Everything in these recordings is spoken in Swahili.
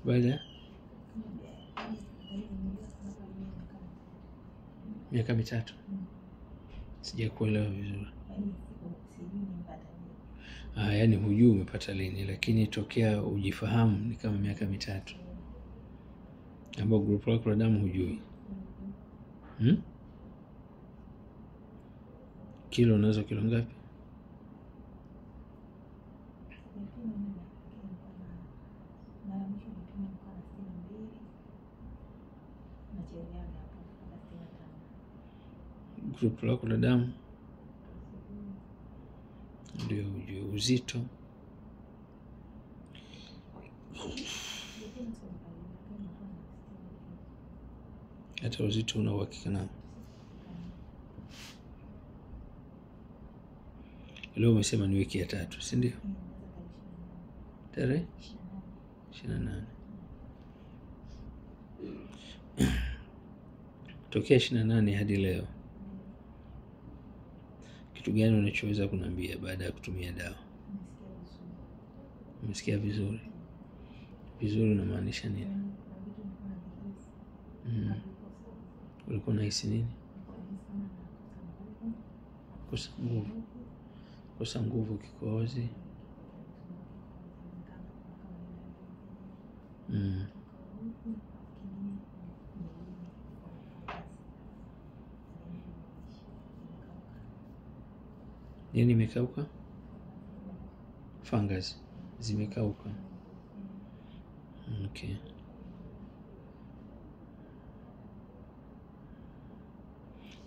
Baada miaka 3. Sijakuelewa vizuri. Yaani hujui umepata lini, lakini tokea ujifahamu ni kama miaka 3. Ambao grupu lako la damu hujui. Kilo unazo kilo ngapi? Grupu lako la damu ndio hujui. Uzito hata uzito una uhakika nao? Leo umesema ni wiki ya 3, si ndio? Tarehe 28. Tokea 28 hadi leo, kitu gani unachoweza kuniambia baada ya kutumia dawa? Umesikia vizuri? Vizuri unamaanisha nini? Ulikuwa unahisi nini? Kosa nguvu, kikohozi. Nini imekauka? Fungus zimekauka. Okay.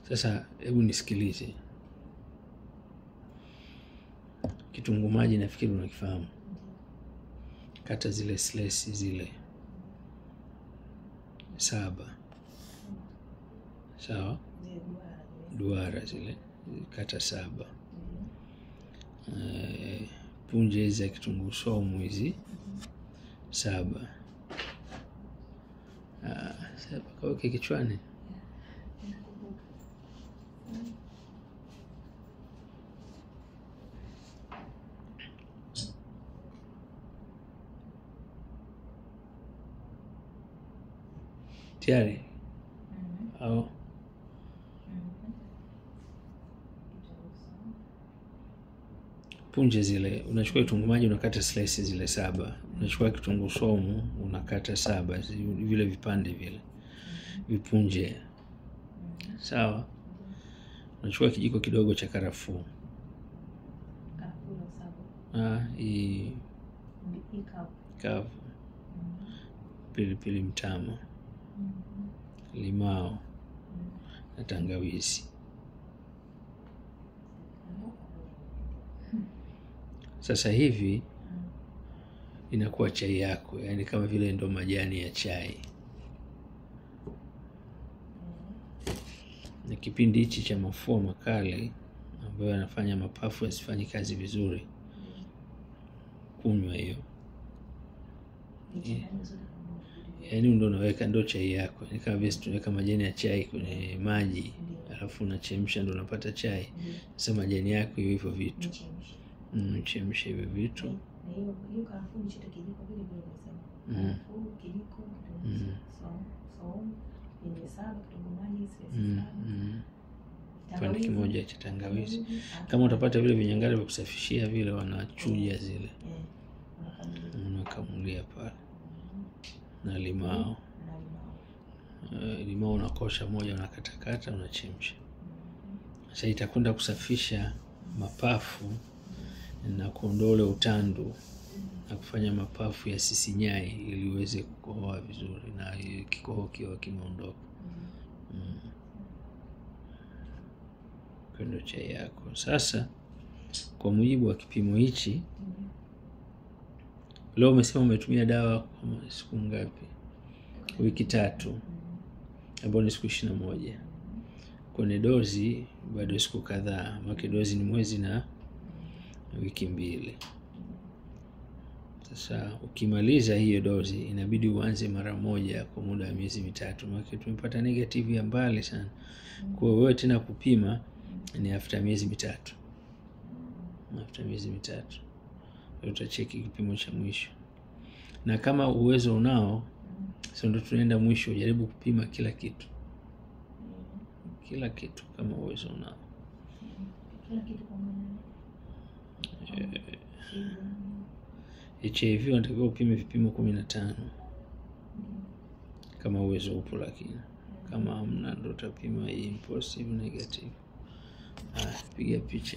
Sasa hebu nisikilize. Kitunguu maji nafikiri unakifahamu. Kata zile slices zile 7. Sawa? Duara zile kata 7. Punje hizi za kitunguu saumu hizi 7. Sasa kaweke kichwani. Tayari? Au punje zile unachukua kitunguu maji unakata slices zile 7. Unachukua kitunguu saumu unakata 7 vile vipande vile vipunje. Sawa? Unachukua kijiko kidogo cha karafuu. Kavu. Pilipili mtama. Limao na tangawizi. Sasa hivi inakuwa chai yako, yani kama vile ndo majani ya chai. Na kipindi hichi cha mafua makali ambayo yanafanya mapafu yasifanye kazi vizuri, kunywa hiyo. Yani ndo unaweka ndo chai yako. Yani kama vile tunaweka majani ya chai kwenye maji, alafu unachemsha ndo unapata chai. Sasa majani yako hivyo vitu. Chemsha hivyo vitu. Hiyo karafuu ni kijiko vile vile unasema. Kijiko saumu yenye 7, kitunguu maji 7. Kipande kimoja cha tangawizi. Kama utapata vile vinyangari vya kusafishia vile wanachuja zile. Unakamulia pale. Na limao. Limao unakosha moja, unakatakata, unachemsha. Sasa itakwenda kusafisha mapafu na kuondoa ule utandu na kufanya mapafu yasisinyae ili uweze kukohoa vizuri na kikohoa kiwe kimeondoka. Kendo chai yako. Sasa kwa mujibu wa kipimo hichi, leo umesema umetumia dawa kwa siku ngapi? Wiki 3. Ambapo ni siku 21. Kwenye dozi bado siku kadhaa. Maana dozi ni mwezi na wiki 2. Sasa ukimaliza hiyo dozi inabidi uanze mara moja kwa muda wa miezi 3. Maana tumepata negative ya mbali sana. Kwa hiyo wewe tena kupima ni after miezi 3. After miezi 3 utacheki kipimo cha mwisho. Na kama uwezo unao, sasa ndo tunaenda mwisho, jaribu kupima kila kitu. Kila kitu kama uwezo unao. Kila kitu kwa maana. HIV unatakiwa upime vipimo 15. Kama uwezo upo, lakini kama hamna ndo utapima hii positive negative. Piga picha.